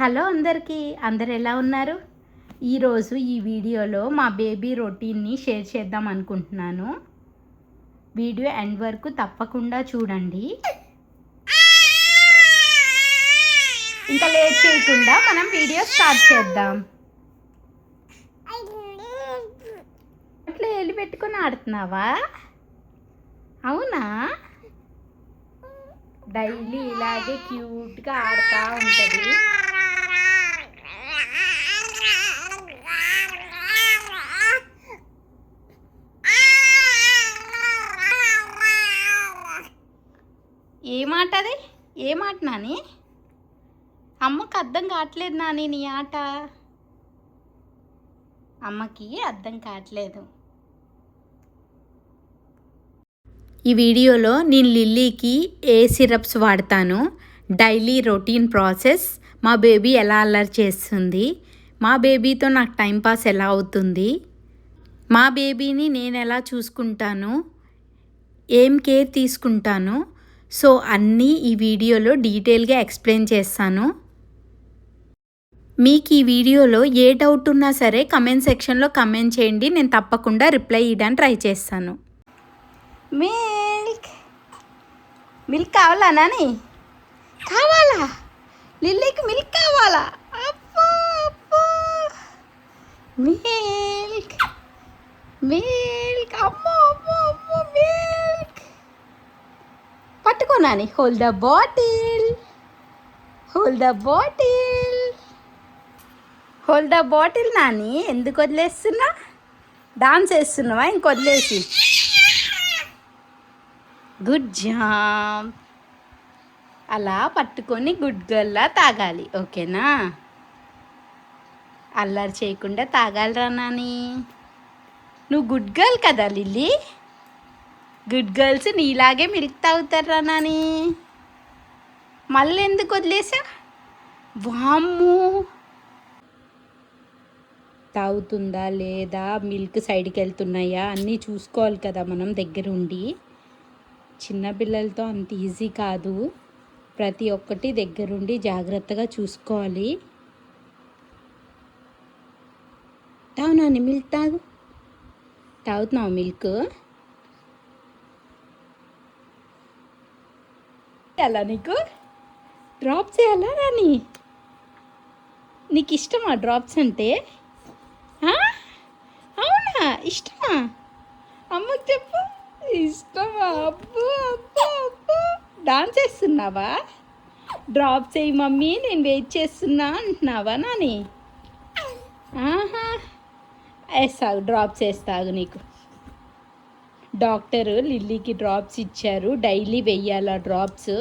Hello అందరికీ, అందరు ఎలా ఉన్నారు? ఈరోజు ఈ వీడియోలో మా బేబీ రొటీన్ని షేర్ చేద్దాం అనుకుంటున్నాను. వీడియో ఎండ్ వరకు తప్పకుండా చూడండి. ఇంకా లేట్ చేయకుండా మనం వీడియో స్టార్ట్ చేద్దాం. అట్లా ఎల్లి పెట్టుకొని ఆడుతున్నావా? అవునా? డైలీ ఇలాగే క్యూట్గా ఆడుతూ ఉంటుంది. ఏమాట అది? ఏమాట నాని? అమ్మకి అర్థం కావట్లేదు నాని నీ ఆట. అమ్మకి అర్థం కావట్లేదు. ఈ వీడియోలో నేను లిల్లీకి ఏ సిరప్స్ వాడతాను, డైలీ రొటీన్ ప్రాసెస్, మా బేబీ ఎలా అల్లరి చేస్తుంది, మా బేబీతో నాకు టైంపాస్ ఎలా అవుతుంది, మా బేబీని నేను ఎలా చూసుకుంటాను, ఏం కేర్ తీసుకుంటాను, సో అన్నీ ఈ వీడియోలో డీటెయిల్గా ఎక్స్ప్లెయిన్ చేస్తాను. మీకు ఈ వీడియోలో ఏ డౌట్ ఉన్నా సరే కమెంట్ సెక్షన్లో కమెంట్ చేయండి, నేను తప్పకుండా రిప్లై ఇవ్వడానికి ట్రై చేస్తాను. మిల్క్ మిల్క్ కావాలా నాని? కావాలా? లిల్లీకి మిల్క్ కావాలా? అబ్బో అబ్బో, మిల్క్ మిల్క్, అమ్మో అమ్మో అమ్మో, మిల్క్ పట్టుకో Nani. Hold the bottle, hold the bottle, hold the bottle. Nani ఎందుకు వదిలేస్తున్నా? డాన్స్ వేస్తున్నావా ఇంకొదిలేసి? Good job. అలా పట్టుకొని గుడ్ గర్ల్లా తాగాలి, ఓకేనా? అల్లరి చేయకుండా తాగాలిరా నాని. నువ్వు గుడ్ గర్ల్ కదా లిల్లీ. గుడ్ గర్ల్స్ నీలాగే మిల్క్ తాగుతారా నాని. మళ్ళీ ఎందుకు వదిలేసా? వామ్మో, తాగుతుందా లేదా, మిల్క్ సైడ్కి వెళ్తున్నాయా అన్నీ చూసుకోవాలి కదా మనం దగ్గర ఉండి. చిన్నపిల్లలతో అంత ఈజీ కాదు, ప్రతి ఒక్కటి దగ్గరుండి జాగ్రత్తగా చూసుకోవాలి. తాగు నాని, మిల్క్ తాగు. తాగుతున్నావు మిల్క్? ఎలా నీకు డ్రాప్స్ చేయాలా నాని? నీకు ఇష్టమా డ్రాప్స్ అంటే? అవునా, ఇష్టమా? అమ్మకి చెప్పు, ఇష్టమా? అబ్బో అబ్బో అబ్బో, డాన్స్ చేస్తున్నావా? డ్రాప్ చేయి మమ్మీ, నేను వెయిట్ చేస్తున్నా అంటున్నావా నాని? ఆహా, వేస్తాగు, డ్రాప్ చేస్తాగు. నీకు డాక్టరు లిల్లీకి డ్రాప్స్ ఇచ్చారు, డైలీ వెయ్యాలి డ్రాప్స్.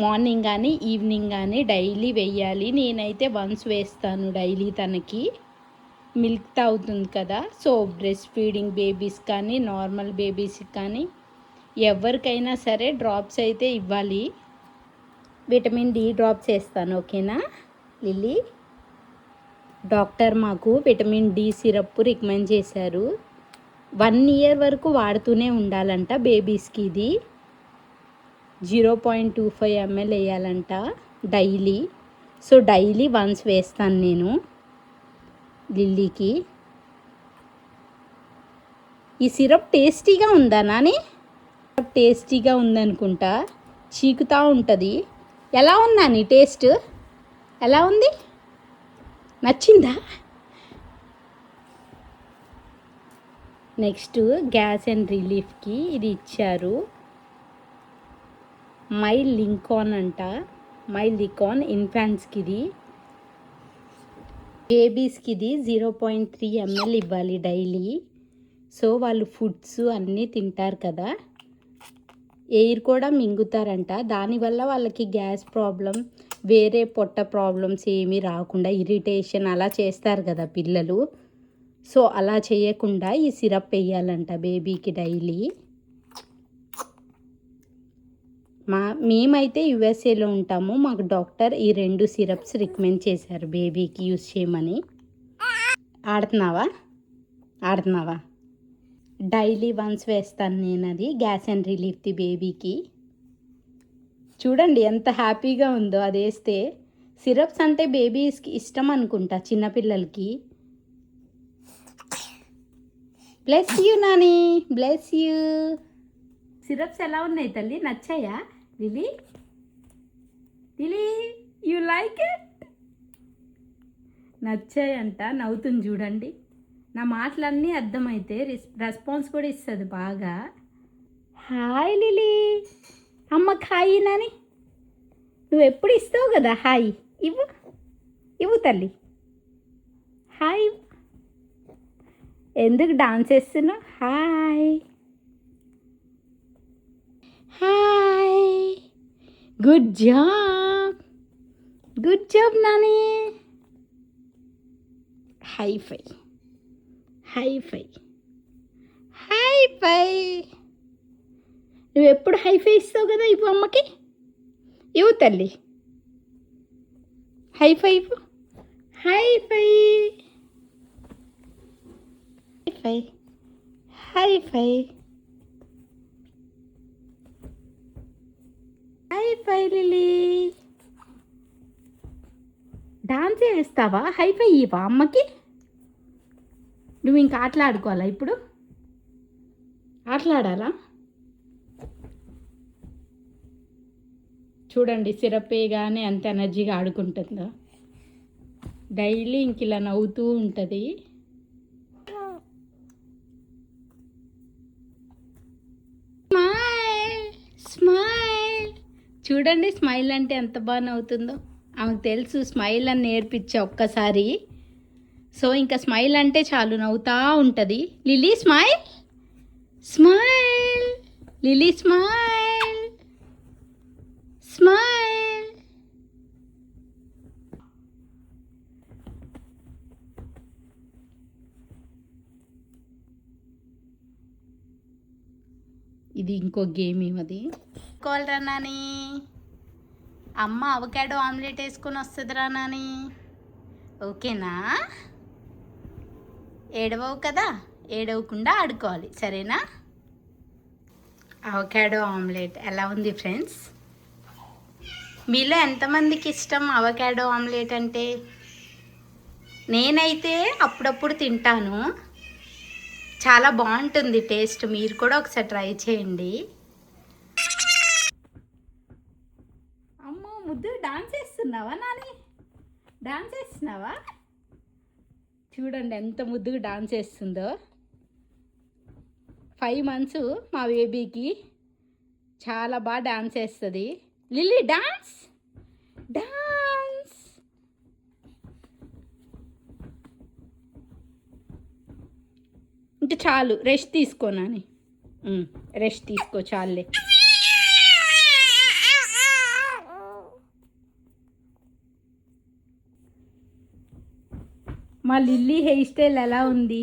మార్నింగ్ కానీ ఈవినింగ్ కానీ డైలీ వెయ్యాలి. నేనైతే వన్స్ వేస్తాను డైలీ. తనకి మిల్క్ తాగుతుంది కదా, సో బ్రెస్ట్ ఫీడింగ్ బేబీస్ కానీ నార్మల్ బేబీస్కి కానీ ఎవరికైనా సరే డ్రాప్స్ అయితే ఇవ్వాలి. విటమిన్ డి డ్రాప్స్ వేస్తాను, ఓకేనా లిల్లీ? డాక్టర్ మాకు విటమిన్ డి సిరప్ రికమెండ్ చేశారు. 1 ఇయర్ వరకు వాడుతూనే ఉండాలంట బేబీస్కి. ఇది 0.25 ml వేయాలంట డైలీ. సో డైలీ వన్స్ వేస్తాను నేను లిల్లీకి. ఈ సిరప్ టేస్టీగా ఉందా నాని? టేస్టీగా ఉందనుకుంటా, చీకుతూ ఉంటుంది. ఎలా ఉందా నీ టేస్ట్? ఎలా ఉంది? నచ్చిందా? నెక్స్ట్ గ్యాస్ అండ్ రిలీఫ్కి ఇది ఇచ్చారు, మైల్ లింకాన్ అంట. మైల్ లింకాన్ ఇన్ఫాంట్స్కి, ఇది బేబీస్కి ఇది 0.3 ml ఇవ్వాలి డైలీ. సో వాళ్ళు ఫుడ్స్ అన్నీ తింటారు కదా, ఎయిర్ కూడా మింగుతారంట. దానివల్ల వాళ్ళకి గ్యాస్ ప్రాబ్లం, వేరే పొట్ట ప్రాబ్లమ్స్ ఏమీ రాకుండా, ఇరిటేషన్ అలా చేస్తారు కదా పిల్లలు. సో అలా చేయకుండా ఈ సిరప్ వేయాలంట బేబీకి డైలీ. మేమైతే యుఎస్ఏలో ఉంటాము, మాకు డాక్టర్ ఈ 2 సిరప్స్ రికమెండ్ చేశారు బేబీకి యూస్ చేయమని. ఆడుతున్నావా? ఆడుతున్నావా? డైలీ వన్స్ వేస్తాను నేను అది, గ్యాస్ అండ్ రిలీఫ్ది బేబీకి. చూడండి ఎంత హ్యాపీగా ఉందో అది వేస్తే. సిరప్స్ అంటే బేబీస్కి ఇష్టం అనుకుంటా చిన్నపిల్లలకి. Bless you Nani, bless you. Syrups ఎలా ఉన్నాయి తల్లి, నచ్చాయా Lily? Lily you like it? నచ్చాయంట, నవ్వుతుంది చూడండి. నా మాటలన్నీ అర్థమైతే రెస్పాన్స్ కూడా ఇస్తుంది బాగా. Hi Lily. అమ్మకి హాయ్ నాని. నువ్వు ఎప్పుడు ఇస్తావు కదా హాయ్. ఇవ్వు ఇవ్వు తల్లి, హాయ్. ఎందుకు డాన్స్ చేస్తున్నావు? Hi hi. Good job, good job Nani. High five, high five, high five. నువ్వు ఎప్పుడు హై ఫై ఇస్తావు కదా, ఇవ్వు అమ్మకి. ఇవ్వు తల్లి, హై ఫై ఇవ్వు. High five, high five, high five, high ఫై. లిలీ డాన్స్ చేస్తావా? హై ఫై ఇవ్వా అమ్మకి. నువ్వు ఇంకా ఆటలాడుకోవాలా ఇప్పుడు? ఆటలాడాలా? చూడండి, సిరప్ వేయగానే అంత ఎనర్జీగా ఆడుకుంటుందా. డైలీ ఇంక ఇలా నవ్వుతూ ఉంటుంది. Smile smile. చూడండి స్మైల్ అంటే ఎంత బాగా నవ్వుతుందో. ఆమెకు తెలుసు స్మైల్ అని నేర్పించా ఒక్కసారి. సో ఇంకా స్మైల్ అంటే చాలు నవ్వుతూ ఉంటుంది. Lily smile, smile. Lily smile, smile. ఇది ఇంకో గేమ్ ఏమది. కోల్రా నాని. అమ్మ అవకాడో ఆమ్లెట్ వేసుకొని వస్తుందిరా నాని. ఓకేనా? ఏడవవు కదా, ఏడవకుండా ఆడుకోవాలి, సరేనా? అవకాడో ఆమ్లెట్ ఎలా ఉంది ఫ్రెండ్స్? మీలో ఎంతమందికి ఇష్టం అవకాడో ఆమ్లెట్ అంటే? నేనైతే అప్పుడప్పుడు తింటాను, చాలా బాగుంటుంది టేస్ట్. మీరు కూడా ఒకసారి ట్రై చేయండి. అమ్మో ముద్దు, డాన్స్ చేస్తున్నావా నాని? డాన్స్ చేస్తున్నావా? చూడండి ఎంత ముద్దుగా డాన్స్ చేస్తుందో. 5 months మా బేబీకి. చాలా బాగా డాన్స్ చేస్తుంది. Lily dance, dance. ఇంకా చాలు, రెస్ట్ తీసుకోనని. రెస్ట్ తీసుకో, చాలులే. మా లిల్లీ హెయిర్ స్టైల్ ఎలా ఉంది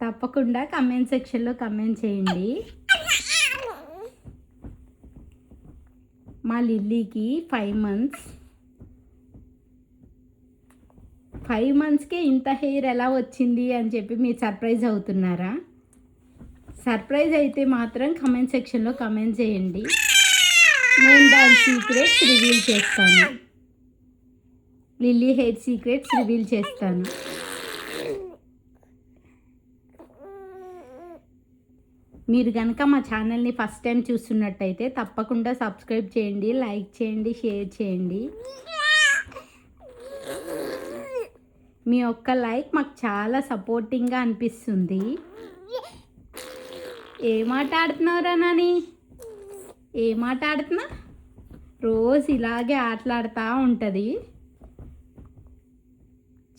తప్పకుండా కమెంట్ సెక్షన్లో కమెంట్ చేయండి. మా లిల్లీకి 5 months. 5 monthsకే ఇంత హెయిర్ ఎలా వచ్చింది అని చెప్పి మీరు సర్ప్రైజ్ అవుతున్నారా? సర్ప్రైజ్ అయితే మాత్రం కమెంట్ సెక్షన్లో కమెంట్ చేయండి. నేను దాని సీక్రెట్స్ రివీల్ చేస్తాను. లిల్లీ హెయిర్ సీక్రెట్స్ రివీల్ చేస్తాను. మీరు కనుక మా ఛానల్ని ఫస్ట్ టైం చూస్తున్నట్టయితే తప్పకుండా సబ్స్క్రైబ్ చేయండి, లైక్ చేయండి, షేర్ చేయండి. మీ ఒక్క లైక్ మాకు చాలా సపోర్టింగ్గా అనిపిస్తుంది. ఏం ఆట ఆడుతున్నావురా నాని? ఏం ఆట ఆడుతున్నా? రోజు ఇలాగే ఆటలాడుతూ ఉంటుంది.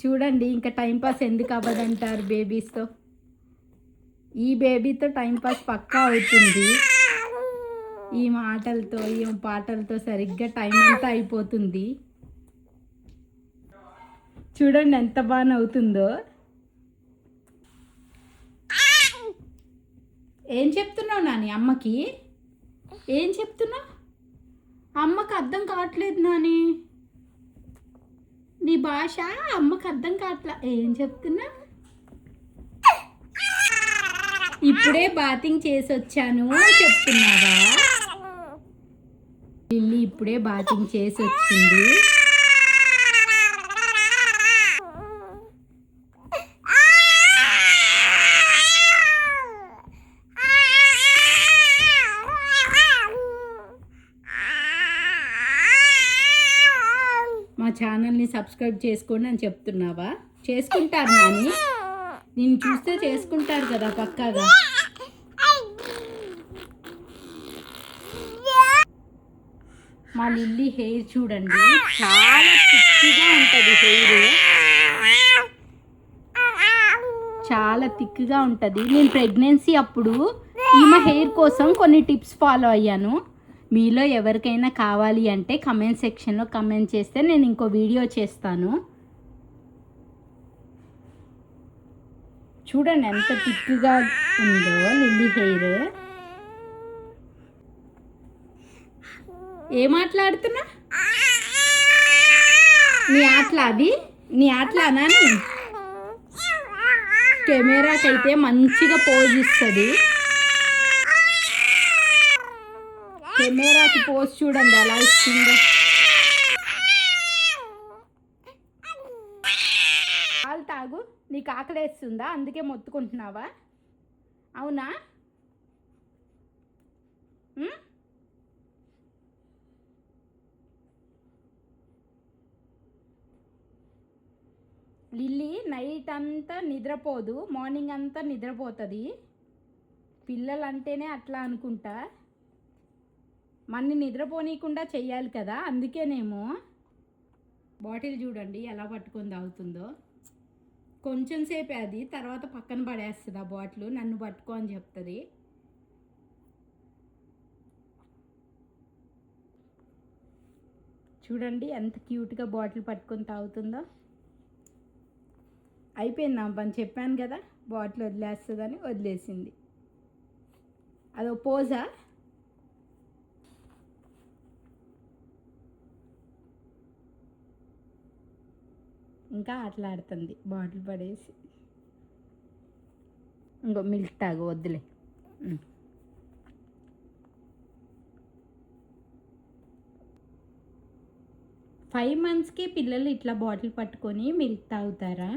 చూడండి, ఇంకా టైంపాస్ ఎందుకు అవ్వదంటారు బేబీస్తో. ఈ బేబీతో టైంపాస్ పక్కా అవుతుంది. ఈ మాటలతో, ఈ పాటలతో సరిగ్గా టైం అంతా అయిపోతుంది. చూడండి ఎంత బాగా నవ్వుతుందో. ఏం చెప్తున్నావు నాని అమ్మకి? ఏం చెప్తున్నావు? అమ్మకి అర్థం కావట్లేదు నాని, నీ భాష అమ్మకి అర్థం కావట్లా. ఏం చెప్తున్నా? ఇప్పుడే బాతింగ్ చేసి వచ్చాను చెప్తున్నావా? లిల్లీ ఇప్పుడే బాతింగ్ చేసి వచ్చింది. మా ఛానల్ని సబ్స్క్రైబ్ చేసుకోండి అని చెప్తున్నావా? చేసుకుంటారు నాని, నేను చూస్తే చేసుకుంటారు కదా పక్కాగా. మా లిల్లీ హెయిర్ చూడండి, చాలా థిక్గా ఉంటుంది హెయిర్, చాలా థిక్గా ఉంటుంది. నేను ప్రెగ్నెన్సీ అప్పుడు ఈమె హెయిర్ కోసం కొన్ని టిప్స్ ఫాలో అయ్యాను. మీలో ఎవరికైనా కావాలి అంటే కమెంట్ సెక్షన్లో కమెంట్ చేస్తే నేను ఇంకో వీడియో చేస్తాను. చూడండి ఎంత థిక్గా ఉందో లిల్లీ హెయిర్. ఏం మాట్లాడుతున్నా? నీ ఆటలా అది? నీ ఆటలానా? కెమెరాకైతే మంచిగా పోజ్ ఇస్తుంది. కెమెరాకి పోజ్ చూడండి ఎలా ఇస్తుందో. పాలు తాగు, నీకు ఆకలేస్తుందా అందుకే మొత్తుకుంటున్నావా? అవునా? లిల్లీ నైట్ అంతా నిద్రపోదు, మార్నింగ్ అంతా నిద్రపోతుంది. పిల్లలు అంటేనే అట్లా అనుకుంటా, మన్ని నిద్రపోనీయకుండా చెయ్యాలి కదా, అందుకేనేమో. బాటిల్ చూడండి ఎలా పట్టుకొని తాగుతుందో. కొంచెం సేపే అది, తర్వాత పక్కన పడేస్తుంది ఆ బాటిల్. నన్ను పట్టుకో అని చెప్తుంది. చూడండి ఎంత క్యూట్గా బాటిల్ పట్టుకొని తాగుతుందో. అయిపోయింది నా పని, చెప్పాను కదా బాటిల్ వదిలేస్తుందని, వదిలేసింది. అదో పోజా. ఇంకా ఆటలాడుతుంది బాటిల్ పడేసి. ఇంకో మిల్క్ తాగు, వద్దులే. 5 monthsకి పిల్లలు ఇట్లా బాటిల్ పట్టుకొని మిల్క్ తాగుతారా?